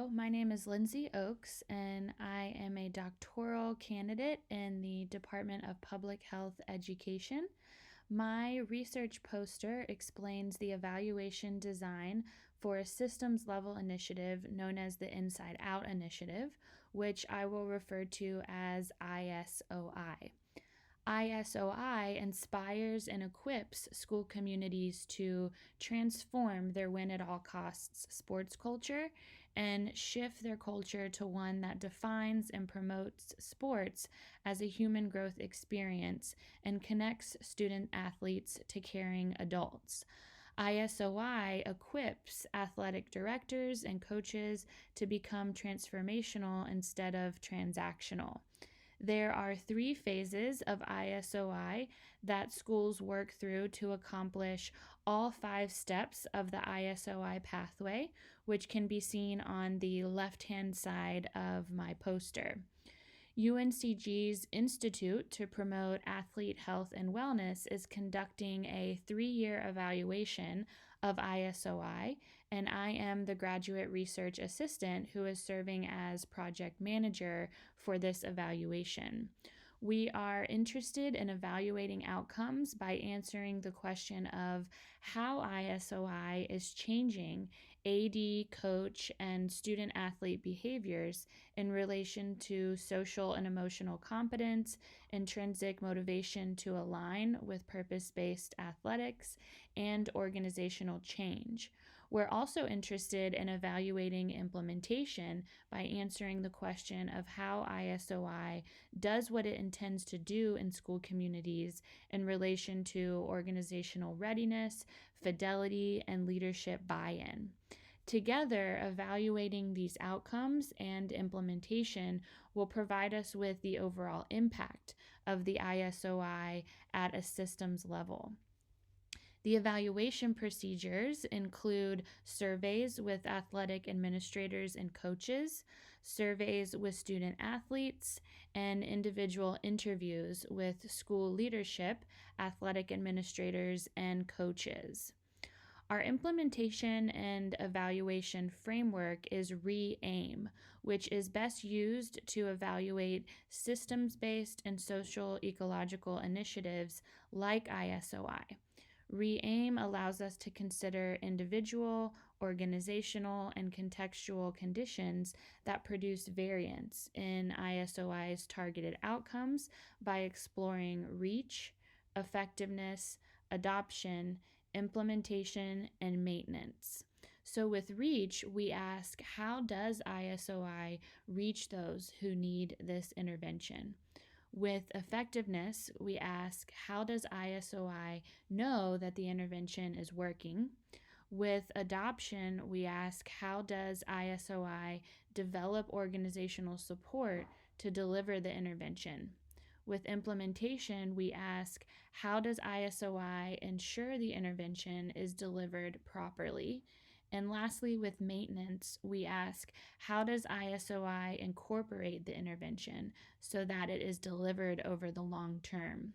Hello, my name is Lindsay Oakes, and I am a doctoral candidate in the Department of Public Health Education. My research poster explains the evaluation design for a systems level initiative known as the Inside Out Initiative, which I will refer to as ISOI. ISOI inspires and equips school communities to transform their win at all costs sports culture and shift their culture to one that defines and promotes sports as a human growth experience and connects student athletes to caring adults. ISOI equips athletic directors and coaches to become transformational instead of transactional. There are 3 phases of ISOI that schools work through to accomplish all 5 steps of the ISOI pathway, which can be seen on the left-hand side of my poster. UNCG's Institute to Promote Athlete Health and Wellness is conducting a 3-year evaluation of ISOI, and I am the graduate research assistant who is serving as project manager for this evaluation. We are interested in evaluating outcomes by answering the question of how ISOI is changing AD, coach, and student athlete behaviors in relation to social and emotional competence, intrinsic motivation to align with purpose-based athletics, and organizational change. We're also interested in evaluating implementation by answering the question of how ISOI does what it intends to do in school communities in relation to organizational readiness, fidelity, and leadership buy-in. Together, evaluating these outcomes and implementation will provide us with the overall impact of the ISOI at a systems level. The evaluation procedures include surveys with athletic administrators and coaches, surveys with student athletes, and individual interviews with school leadership, athletic administrators, and coaches. Our implementation and evaluation framework is RE-AIM, which is best used to evaluate systems-based and social ecological initiatives like ISOI. RE-AIM allows us to consider individual, organizational, and contextual conditions that produce variance in ISOI's targeted outcomes by exploring reach, effectiveness, adoption, implementation, and maintenance. So with reach, we ask, how does ISOI reach those who need this intervention? With effectiveness, we ask, how does ISOI know that the intervention is working? With adoption, we ask, how does ISOI develop organizational support to deliver the intervention? With implementation, we ask, how does ISOI ensure the intervention is delivered properly? And lastly, with maintenance, we ask, how does ISOI incorporate the intervention so that it is delivered over the long term?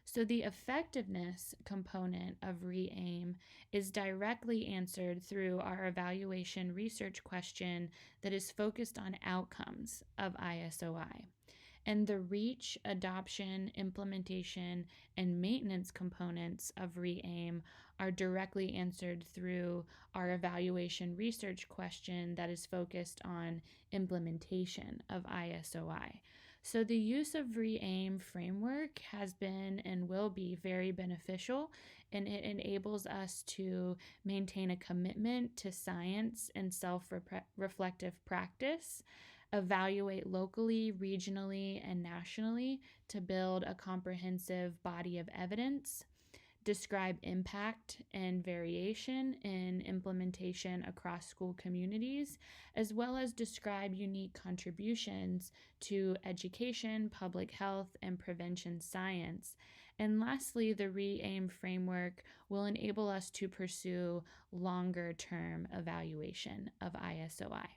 So the effectiveness component of RE-AIM is directly answered through our evaluation research question that is focused on outcomes of ISOI. And the reach, adoption, implementation, and maintenance components of RE-AIM are directly answered through our evaluation research question that is focused on implementation of ISOI. So the use of RE-AIM framework has been and will be very beneficial, and it enables us to maintain a commitment to science and self-reflective practice, evaluate locally, regionally, and nationally to build a comprehensive body of evidence, describe impact and variation in implementation across school communities, as well as describe unique contributions to education, public health, and prevention science. And lastly, the RE-AIM framework will enable us to pursue longer-term evaluation of ISOI.